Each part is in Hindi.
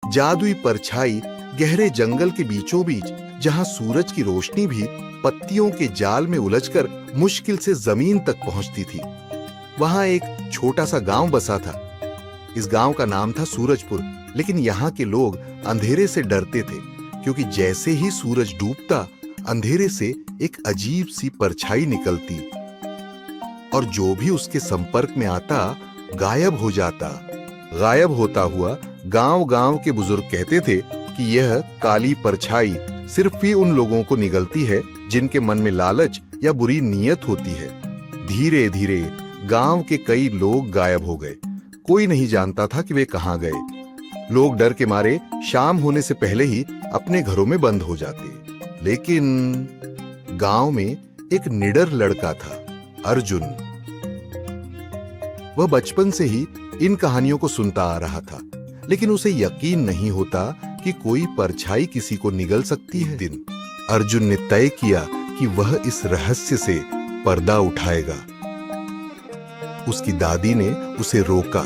जादुई परछाई गहरे जंगल के बीचों बीच, जहां सूरज की रोशनी भी पत्तियों के जाल में उलझकर मुश्किल से जमीन तक पहुंचती थी, वहां एक छोटा सा गांव बसा था। इस गांव का नाम था सूरजपुर, लेकिन यहाँ के लोग अंधेरे से डरते थे, क्योंकि जैसे ही सूरज डूबता, अंधेरे से एक अजीब सी परछाई निकलती और जो भी उसके संपर्क में आता गायब हो जाता। गायब होता हुआ गांव-गांव के बुजुर्ग कहते थे कि यह काली परछाई सिर्फ ही उन लोगों को निगलती है जिनके मन में लालच या बुरी नीयत होती है। धीरे-धीरे गांव के कई लोग गायब हो गए। कोई नहीं जानता था कि वे कहां गए। लोग डर के मारे शाम होने से पहले ही अपने घरों में बंद हो जाते। लेकिन गांव में एक निडर लड़का था, अर्जुन। वह बचपन से ही इन कहानियों को सुनता आ रहा था, लेकिन उसे यकीन नहीं होता कि कोई परछाई किसी को निगल सकती है। दिन अर्जुन ने तय किया कि वह इस रहस्य से पर्दा उठाएगा। उसकी दादी ने उसे रोका।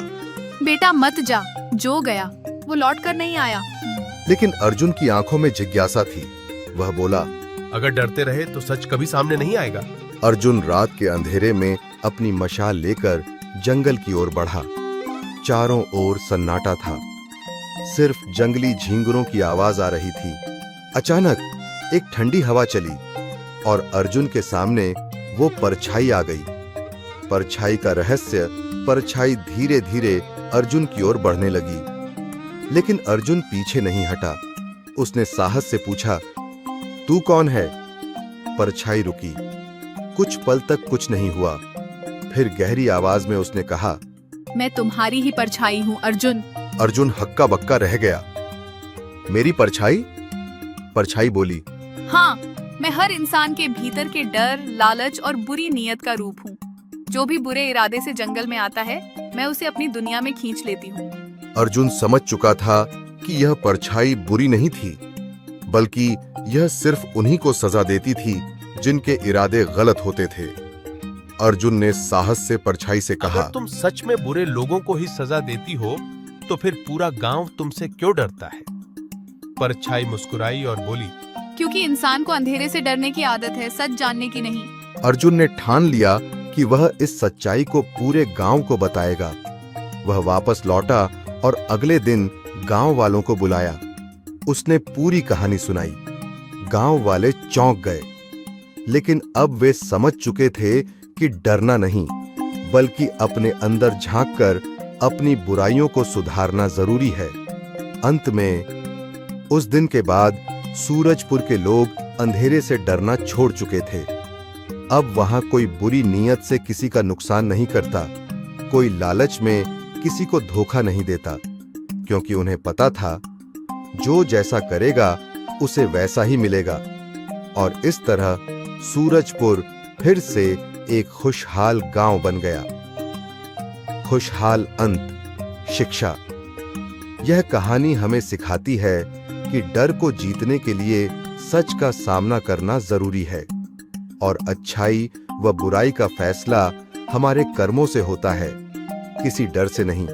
बेटा मत जा, जो गया वो लौट कर नहीं आया। लेकिन अर्जुन की आंखों में जिज्ञासा थी। वह बोला, अगर डरते रहे तो सच कभी सामने नहीं आएगा। अर्जुन रात के अंधेरे में अपनी मशाल लेकर जंगल की ओर बढ़ा। चारों ओर सन्नाटा था, सिर्फ जंगली झींगुरों की आवाज आ रही थी। अचानक एक ठंडी हवा चली और अर्जुन के सामने वो परछाई आ गई। परछाई का रहस्य, परछाई धीरे धीरे अर्जुन की ओर बढ़ने लगी, लेकिन अर्जुन पीछे नहीं हटा। उसने साहस से पूछा, तू कौन है? परछाई रुकी। कुछ पल तक कुछ नहीं हुआ। फिर गहरी आवाज में उसने कहा, मैं तुम्हारी ही परछाई हूँ अर्जुन। अर्जुन हक्का बक्का रह गया। मेरी परछाई? परछाई बोली, हाँ, मैं हर इंसान के भीतर के डर, लालच और बुरी नीयत का रूप हूँ। जो भी बुरे इरादे से जंगल में आता है, मैं उसे अपनी दुनिया में खींच लेती हूँ। अर्जुन समझ चुका था कि यह परछाई बुरी नहीं थी, बल्कि यह सिर्फ उन्हीं को सजा देती थी जिनके इरादे गलत होते थे। अर्जुन ने साहस से परछाई से कहा, अगर तुम सच में बुरे लोगों को ही सजा देती हो तो फिर पूरा गांव तुमसे क्यों डरता है? परछाई मुस्कुराई और बोली, क्योंकि इंसान को अंधेरे से डरने की आदत है, सच जानने की नहीं। अर्जुन ने ठान लिया कि वह इस सच्चाई को पूरे गांव को बताएगा। वह वापस लौटा और अगले दिन गांव वालों को बुलाया। उसने पूरी कहानी सुनाई। गांव वाले चौंक गए, लेकिन अब वे समझ चुके थे कि डरना नहीं, बल्कि अपने अंदर झांककर अपनी बुराइयों को सुधारना जरूरी है। अंत में उस दिन के बाद सूरजपुर के लोग अंधेरे से डरना छोड़ चुके थे। अब वहां कोई बुरी नीयत से किसी का नुकसान नहीं करता, कोई लालच में किसी को धोखा नहीं देता, क्योंकि उन्हें पता था जो जैसा करेगा उसे वैसा ही मिलेगा। और इस तरह सूरजपुर फिर से एक खुशहाल गांव बन गया। खुशहाल अंत। शिक्षा। यह कहानी हमें सिखाती है कि डर को जीतने के लिए सच का सामना करना जरूरी है, और अच्छाई व बुराई का फैसला हमारे कर्मों से होता है, किसी डर से नहीं।